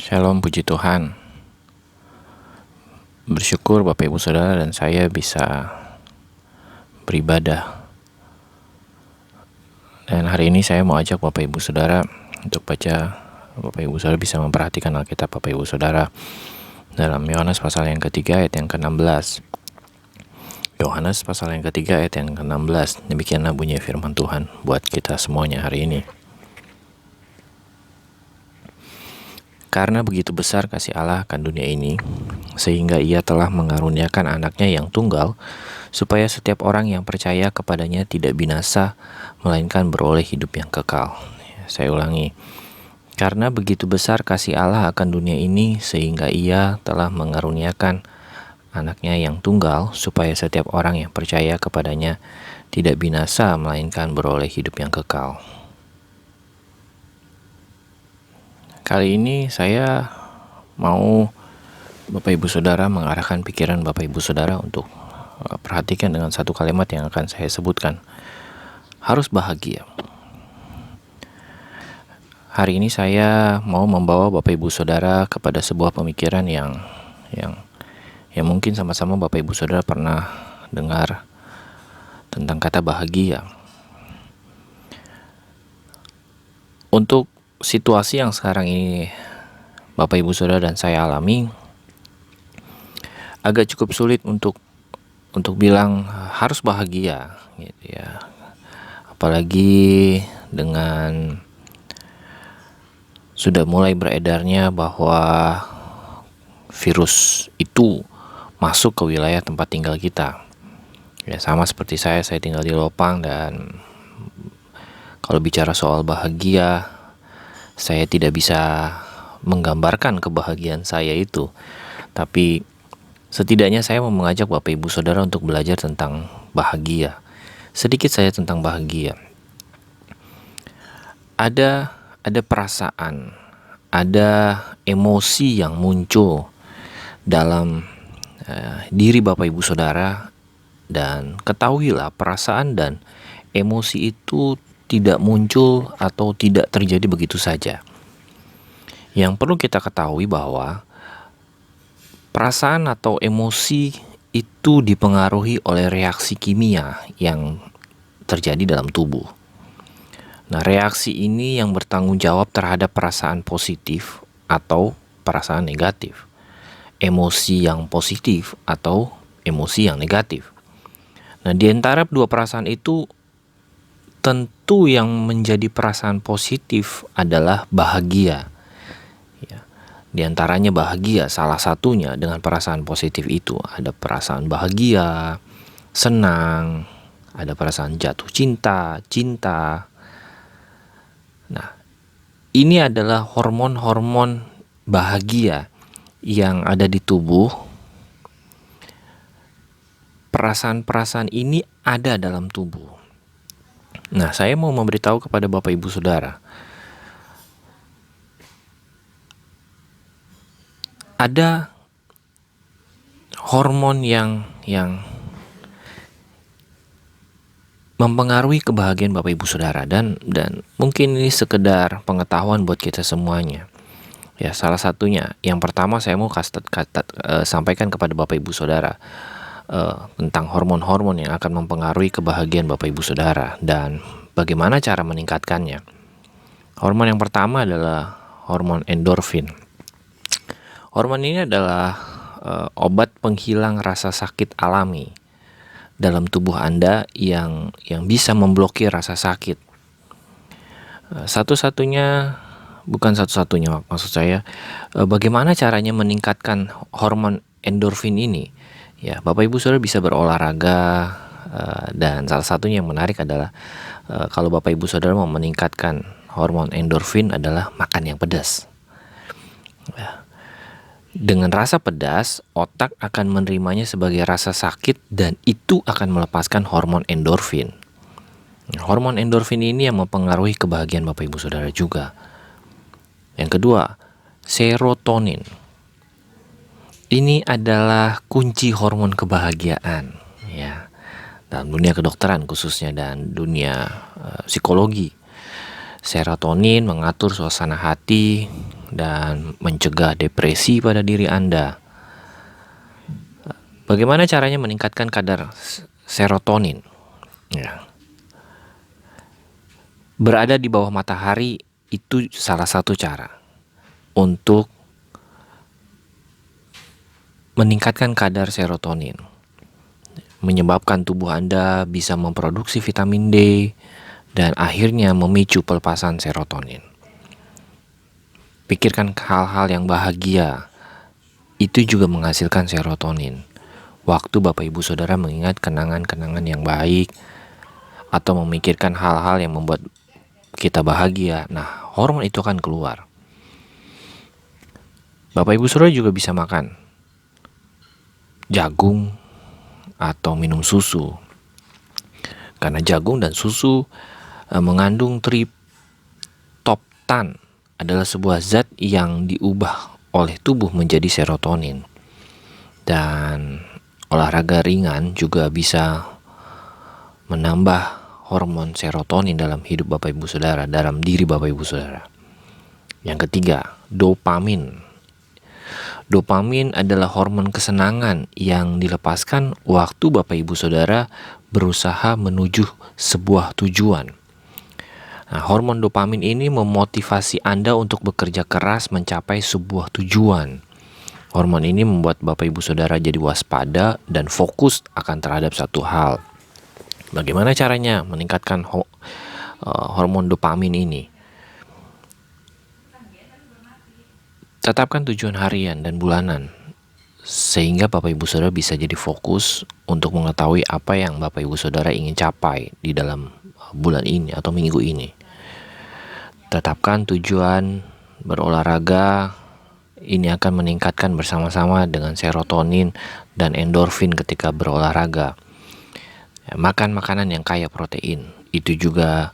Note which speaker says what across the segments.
Speaker 1: Shalom, puji Tuhan. Bersyukur Bapak Ibu Saudara dan saya bisa beribadah. Dan hari ini saya mau ajak Bapak Ibu Saudara untuk baca. Bapak Ibu Saudara bisa memperhatikan Alkitab Bapak Ibu Saudara dalam Yohanes pasal yang ketiga ayat yang ke-16. Yohanes pasal yang ketiga ayat yang ke-16. Demikianlah bunyi firman Tuhan buat kita semuanya hari ini. Karena begitu besar kasih Allah akan dunia ini, sehingga Ia telah mengaruniakan anaknya yang tunggal, supaya setiap orang yang percaya kepadanya tidak binasa, melainkan beroleh hidup yang kekal. Saya ulangi. Karena begitu besar kasih Allah akan dunia ini, sehingga Ia telah mengaruniakan anaknya yang tunggal, supaya setiap orang yang percaya kepadanya tidak binasa, melainkan beroleh hidup yang kekal. Kali ini saya mau Bapak Ibu Saudara mengarahkan pikiran Bapak Ibu Saudara untuk perhatikan dengan satu kalimat yang akan saya sebutkan. Harus bahagia. Hari ini saya mau membawa Bapak Ibu Saudara kepada sebuah pemikiran yang mungkin sama-sama Bapak Ibu Saudara pernah dengar tentang kata bahagia. Untuk situasi yang sekarang ini Bapak Ibu Saudara dan saya alami, agak cukup sulit untuk bilang harus bahagia gitu ya. Apalagi dengan sudah mulai beredarnya bahwa virus itu masuk ke wilayah tempat tinggal kita. Ya, sama seperti saya tinggal di Lopang, dan kalau bicara soal bahagia, saya tidak bisa menggambarkan kebahagiaan saya itu. Tapi setidaknya saya mau mengajak Bapak Ibu Saudara untuk belajar tentang bahagia. Sedikit saja tentang bahagia. Ada perasaan, ada emosi yang muncul dalam diri Bapak Ibu Saudara, dan ketahuilah perasaan dan emosi itu tidak muncul atau tidak terjadi begitu saja. Yang perlu kita ketahui bahwa perasaan atau emosi itu dipengaruhi oleh reaksi kimia yang terjadi dalam tubuh. Nah, reaksi ini yang bertanggung jawab terhadap perasaan positif atau perasaan negatif, emosi yang positif atau emosi yang negatif. Nah, di antara dua perasaan itu, tentu yang menjadi perasaan positif adalah bahagia. Ya, di antaranya bahagia, salah satunya dengan perasaan positif itu ada perasaan bahagia, senang, ada perasaan jatuh cinta. Nah, ini adalah hormon-hormon bahagia yang ada di tubuh. Perasaan-perasaan ini ada dalam tubuh. Nah, saya mau memberitahu kepada Bapak Ibu Saudara, ada hormon yang mempengaruhi kebahagiaan Bapak Ibu Saudara, dan mungkin ini sekedar pengetahuan buat kita semuanya. Ya, salah satunya, yang pertama saya mau sampaikan kepada Bapak Ibu Saudara tentang hormon-hormon yang akan mempengaruhi kebahagiaan Bapak Ibu Saudara dan bagaimana cara meningkatkannya. Hormon yang pertama adalah hormon endorfin. Hormon ini adalah obat penghilang rasa sakit alami dalam tubuh Anda yang bisa memblokir rasa sakit. Bukan satu-satunya, maksud saya, bagaimana caranya meningkatkan hormon endorfin ini? Ya, Bapak Ibu Saudara bisa berolahraga, dan salah satunya yang menarik adalah kalau Bapak Ibu Saudara mau meningkatkan hormon endorfin adalah makan yang pedas. Ya. Dengan rasa pedas, otak akan menerimanya sebagai rasa sakit dan itu akan melepaskan hormon endorfin. Hormon endorfin ini yang mempengaruhi kebahagiaan Bapak Ibu Saudara juga. Yang kedua, serotonin. Ini adalah kunci hormon kebahagiaan, ya, dalam dunia kedokteran khususnya dan dunia psikologi. Serotonin mengatur suasana hati, dan mencegah depresi pada diri Anda. Bagaimana caranya meningkatkan kadar serotonin? Ya. Berada di bawah matahari itu salah satu cara untuk meningkatkan kadar serotonin, menyebabkan tubuh Anda bisa memproduksi vitamin D dan akhirnya memicu pelepasan serotonin. Pikirkan hal-hal yang bahagia, itu juga menghasilkan serotonin. Waktu Bapak Ibu Saudara mengingat kenangan-kenangan yang baik atau memikirkan hal-hal yang membuat kita bahagia, nah hormon itu akan keluar. Bapak Ibu Saudara juga bisa makan jagung atau minum susu, karena jagung dan susu mengandung triptofan, adalah sebuah zat yang diubah oleh tubuh menjadi serotonin. Dan olahraga ringan juga bisa menambah hormon serotonin dalam hidup Bapak Ibu Saudara, dalam diri Bapak Ibu Saudara. Yang ketiga, dopamin. Dopamin adalah hormon kesenangan yang dilepaskan waktu Bapak Ibu Saudara berusaha menuju sebuah tujuan. Nah, hormon dopamin ini memotivasi Anda untuk bekerja keras mencapai sebuah tujuan. Hormon ini membuat Bapak Ibu Saudara jadi waspada dan fokus akan terhadap satu hal. Bagaimana caranya meningkatkan hormon dopamin ini? Tetapkan tujuan harian dan bulanan, sehingga Bapak Ibu Saudara bisa jadi fokus untuk mengetahui apa yang Bapak Ibu Saudara ingin capai di dalam bulan ini atau minggu ini. Tetapkan tujuan berolahraga, ini akan meningkatkan bersama-sama dengan serotonin dan endorfin ketika berolahraga. Makan makanan yang kaya protein, itu juga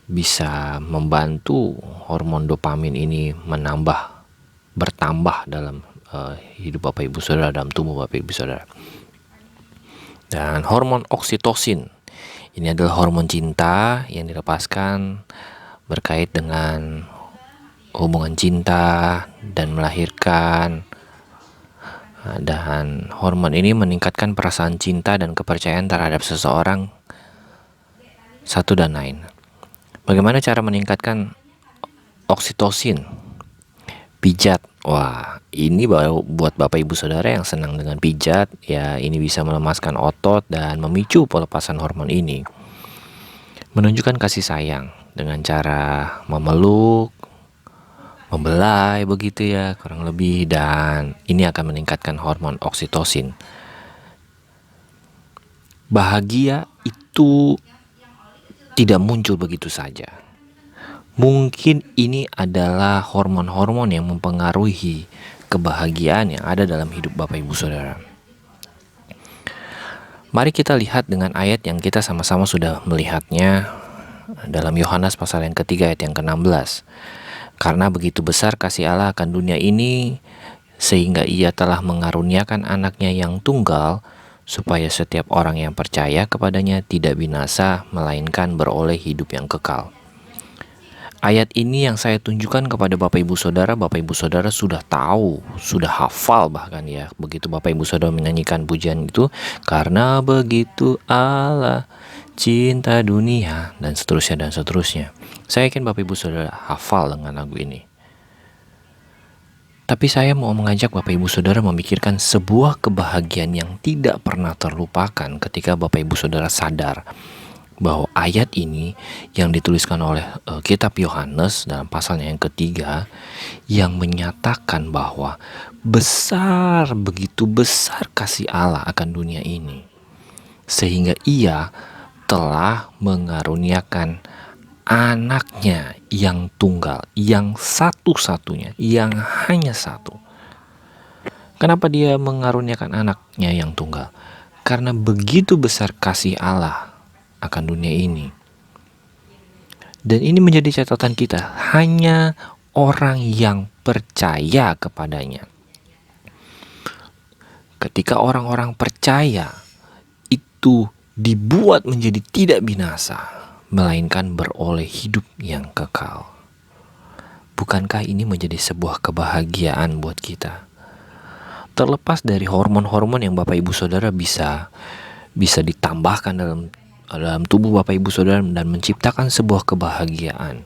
Speaker 1: bisa membantu hormon dopamin ini bertambah dalam hidup Bapak Ibu Saudara, dalam tubuh Bapak Ibu Saudara. Dan hormon oksitosin, ini adalah hormon cinta yang dilepaskan berkait dengan hubungan cinta dan melahirkan. Dan hormon ini meningkatkan perasaan cinta dan kepercayaan terhadap seseorang, satu dan lain. Bagaimana cara meningkatkan oksitosin? Pijat. Wah, ini buat Bapak Ibu Saudara yang senang dengan pijat, ya ini bisa melemaskan otot dan memicu pelepasan hormon ini. Menunjukkan kasih sayang dengan cara memeluk, membelai begitu ya, kurang lebih, dan ini akan meningkatkan hormon oksitosin. Bahagia itu tidak muncul begitu saja. Mungkin ini adalah hormon-hormon yang mempengaruhi kebahagiaan yang ada dalam hidup Bapak Ibu Saudara. Mari kita lihat dengan ayat yang kita sama-sama sudah melihatnya dalam Yohanes pasal yang ketiga ayat yang ke-16. Karena begitu besar kasih Allah akan dunia ini, sehingga Ia telah mengaruniakan anaknya yang tunggal, supaya setiap orang yang percaya kepadanya tidak binasa, melainkan beroleh hidup yang kekal. Ayat ini yang saya tunjukkan kepada Bapak Ibu Saudara sudah tahu, sudah hafal bahkan ya. Begitu Bapak Ibu Saudara menyanyikan pujian itu, karena begitu Allah cinta dunia, dan seterusnya dan seterusnya. Saya yakin Bapak Ibu Saudara hafal dengan lagu ini. Tapi saya mau mengajak Bapak Ibu Saudara memikirkan sebuah kebahagiaan yang tidak pernah terlupakan ketika Bapak Ibu Saudara sadar bahwa ayat ini yang dituliskan oleh kitab Yohanes dalam pasalnya yang ketiga, yang menyatakan bahwa begitu besar kasih Allah akan dunia ini, sehingga Ia telah mengaruniakan anaknya yang tunggal, yang satu-satunya, yang hanya satu. Kenapa Dia mengaruniakan anaknya yang tunggal? Karena begitu besar kasih Allah akan dunia ini. Dan ini menjadi catatan kita, hanya orang yang percaya kepadanya. Ketika orang-orang percaya, itu dibuat menjadi tidak binasa, melainkan beroleh hidup yang kekal. bukankah ini menjadi sebuah kebahagiaan buat kita? Terlepas dari hormon-hormon yang Bapak Ibu Saudara bisa ditambahkan dalam tubuh Bapak Ibu Saudara dan menciptakan sebuah kebahagiaan.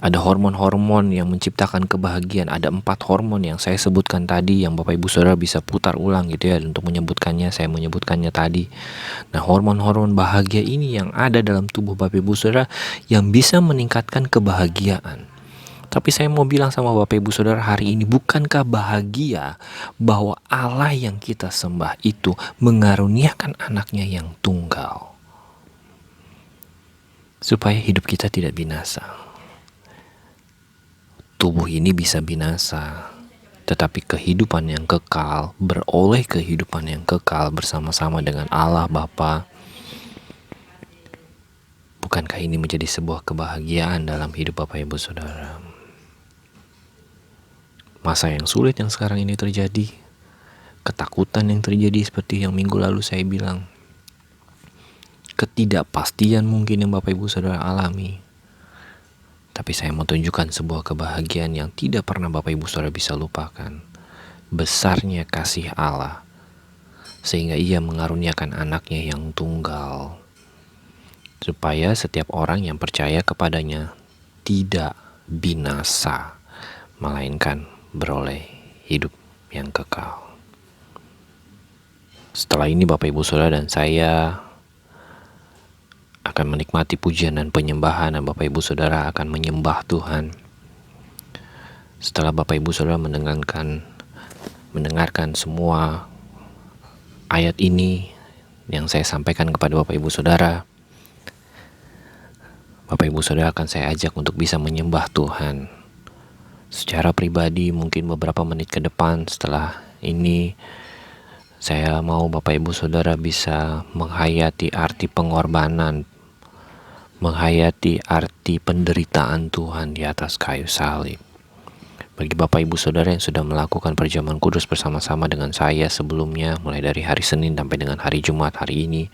Speaker 1: Ada hormon-hormon yang menciptakan kebahagiaan. Ada 4 hormon yang saya sebutkan tadi, yang Bapak Ibu Saudara bisa putar ulang gitu ya untuk menyebutkannya. Saya menyebutkannya tadi. Nah, hormon-hormon bahagia ini yang ada dalam tubuh Bapak Ibu Saudara yang bisa meningkatkan kebahagiaan. Tapi saya mau bilang sama Bapak Ibu Saudara hari ini, bukankah bahagia bahwa Allah yang kita sembah itu mengaruniakan anaknya yang tunggal supaya hidup kita tidak binasa. Tubuh ini bisa binasa, tetapi kehidupan yang kekal, beroleh kehidupan yang kekal bersama-sama dengan Allah Bapa. Bukankah ini menjadi sebuah kebahagiaan dalam hidup Bapak Ibu Saudara? Masa yang sulit yang sekarang ini terjadi, ketakutan yang terjadi seperti yang minggu lalu saya bilang, ketidakpastian mungkin yang Bapak Ibu Saudara alami. Tapi saya mau tunjukkan sebuah kebahagiaan yang tidak pernah Bapak Ibu Saudara bisa lupakan. Besarnya kasih Allah, sehingga Ia mengaruniakan anaknya yang tunggal, supaya setiap orang yang percaya kepadanya tidak binasa, melainkan beroleh hidup yang kekal. Setelah ini Bapak Ibu Saudara dan saya akan menikmati pujian dan penyembahan, dan Bapak Ibu Saudara akan menyembah Tuhan. Setelah Bapak Ibu Saudara mendengarkan semua ayat ini yang saya sampaikan kepada Bapak Ibu Saudara, Bapak Ibu Saudara akan saya ajak untuk bisa menyembah Tuhan secara pribadi. Mungkin beberapa menit ke depan setelah ini, saya mau Bapak Ibu Saudara bisa menghayati arti pengorbanan, menghayati arti penderitaan Tuhan di atas kayu salib. Bagi Bapak Ibu Saudara yang sudah melakukan perjamuan kudus bersama-sama dengan saya sebelumnya, mulai dari hari Senin sampai dengan hari Jumat hari ini,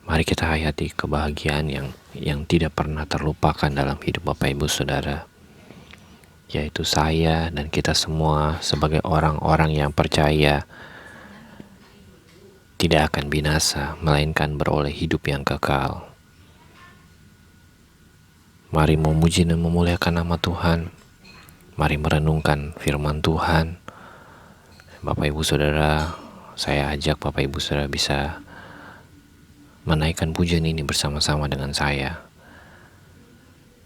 Speaker 1: mari kita hayati kebahagiaan yang tidak pernah terlupakan dalam hidup Bapak Ibu Saudara, yaitu saya dan kita semua sebagai orang-orang yang percaya tidak akan binasa, melainkan beroleh hidup yang kekal. Mari memuji dan memuliakan nama Tuhan. Mari merenungkan firman Tuhan. Bapak Ibu Saudara, saya ajak Bapak Ibu Saudara bisa menaikkan pujian ini bersama-sama dengan saya.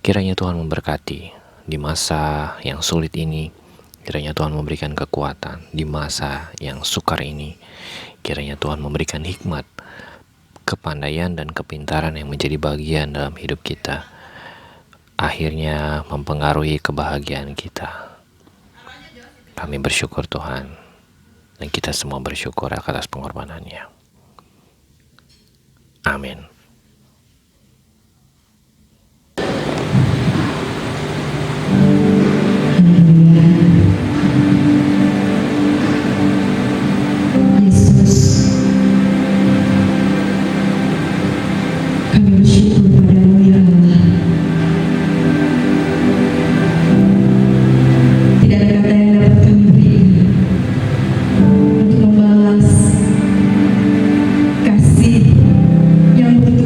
Speaker 1: Kiranya Tuhan memberkati di masa yang sulit ini. Kiranya Tuhan memberikan kekuatan di masa yang sukar ini. Kiranya Tuhan memberikan hikmat, kepandaian, dan kepintaran yang menjadi bagian dalam hidup kita, akhirnya mempengaruhi kebahagiaan kita. Kami bersyukur Tuhan, dan kita semua bersyukur atas pengorbanannya. Amin.
Speaker 2: Yang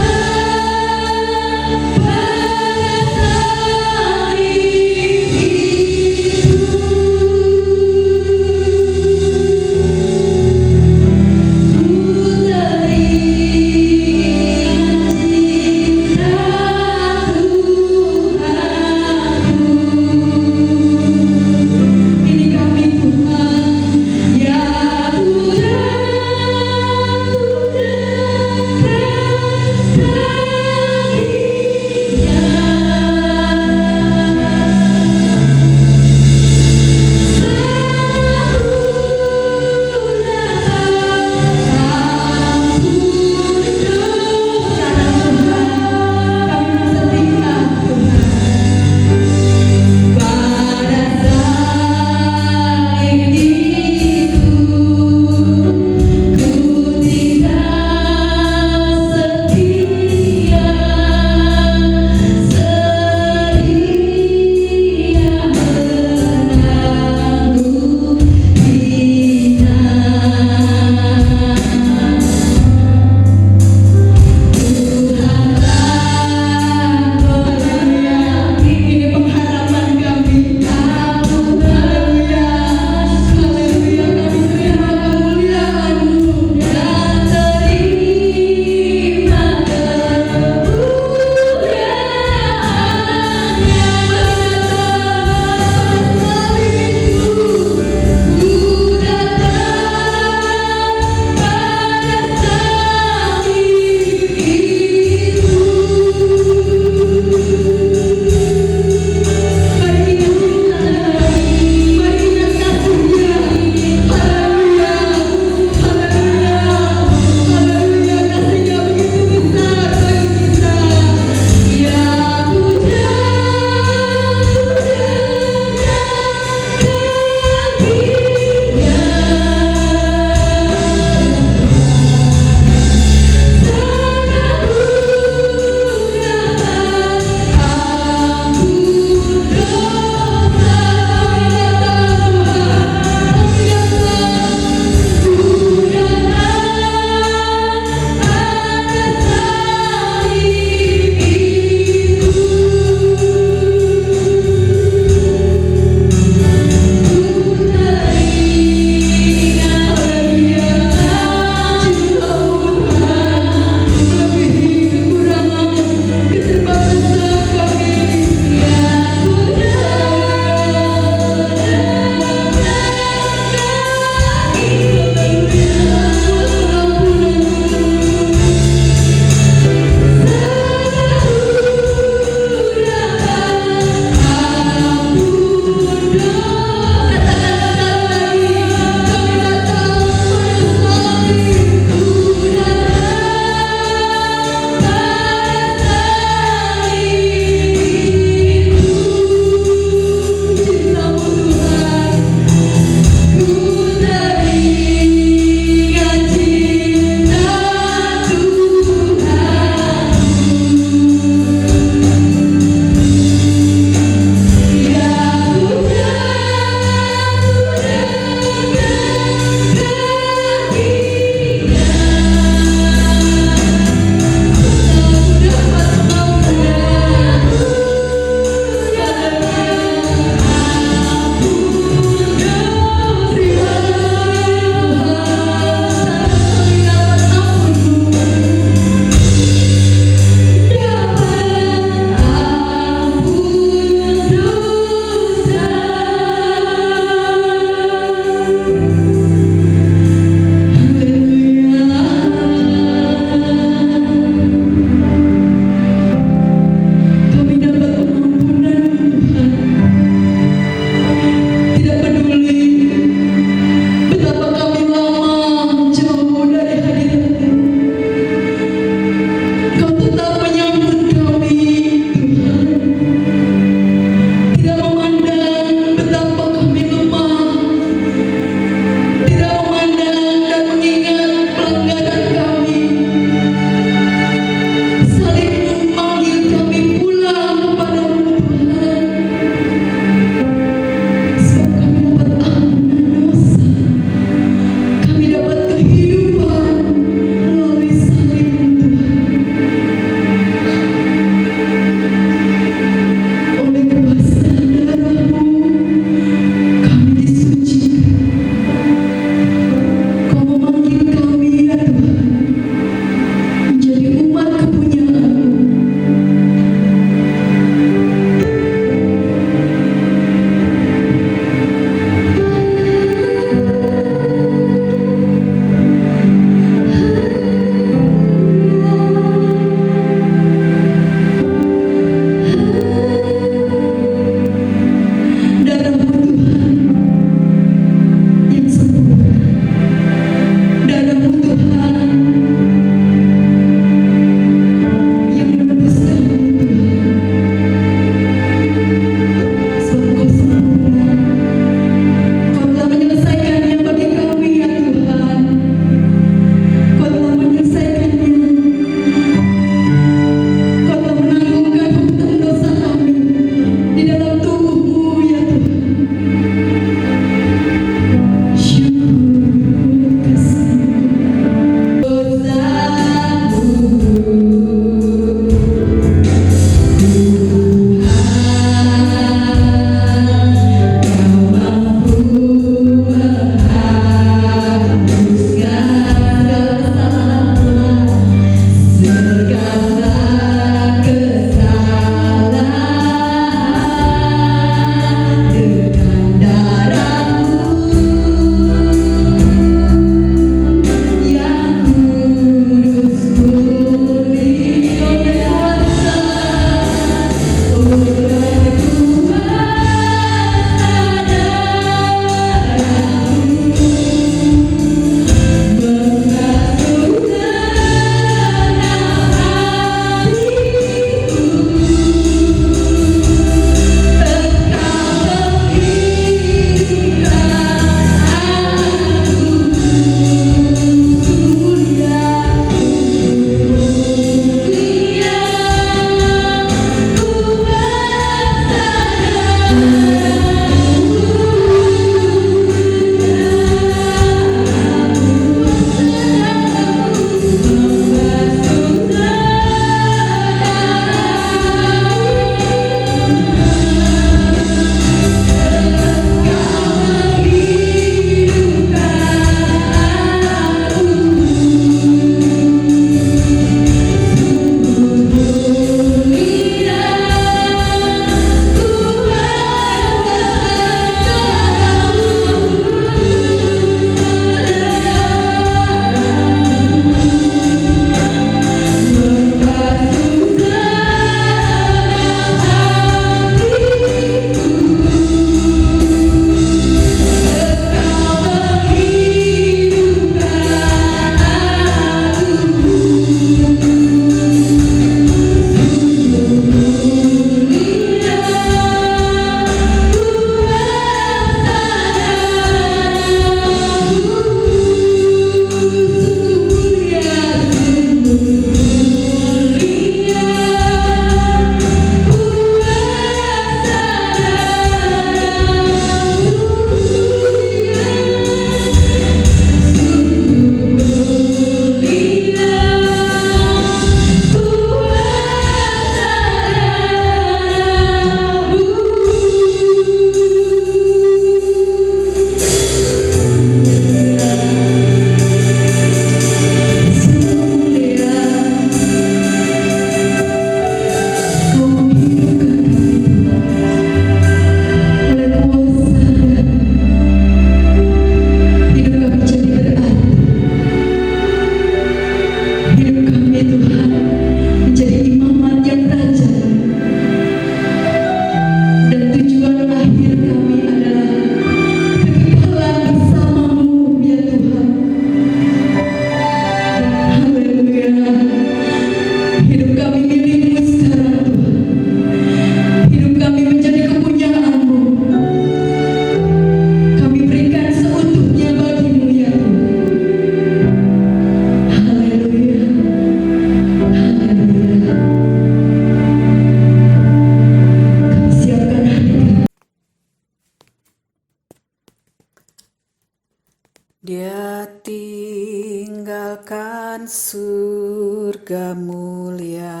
Speaker 2: Dia tinggalkan surga mulia.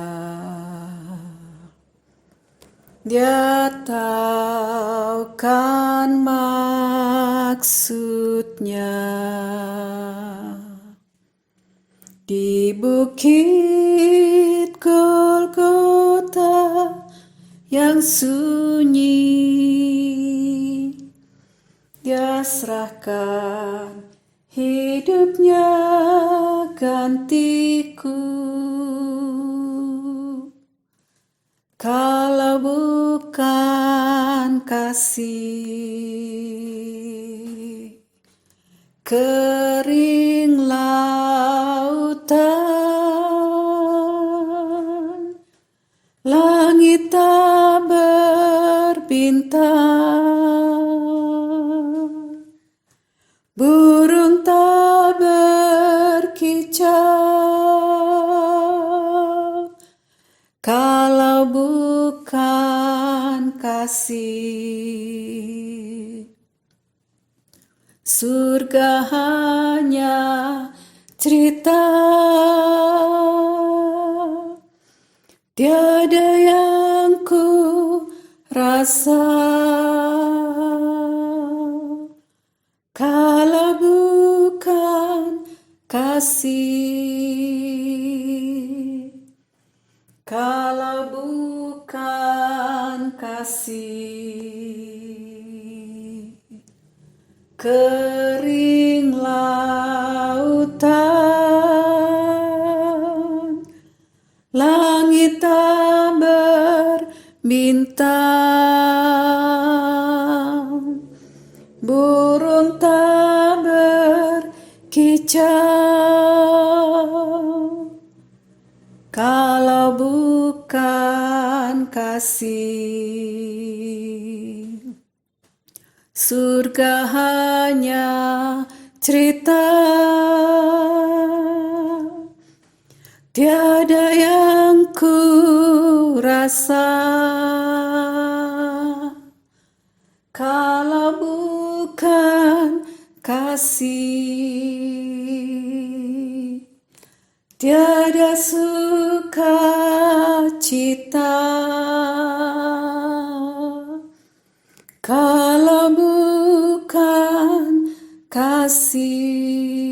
Speaker 2: Dia tahu kan maksudnya. Di bukit Golgota yang sunyi, Dia serahkan hidupnya gantiku. Kalau bukan kasih, kering lautan, langit tak berbintang, burung tak berkicau, kalau bukan kasih. Surga hanya cerita, tiada yang ku rasa. Kalau bukan kasih, kalau bukan kasih, kering lautan, langit tak berbintang, burung tak berkicau, kalau bukan kasih. Surga hanya cerita, tiada yang ku rasa. Kalau bukan kasih, tiada sukacita. Kalau bukan kasih.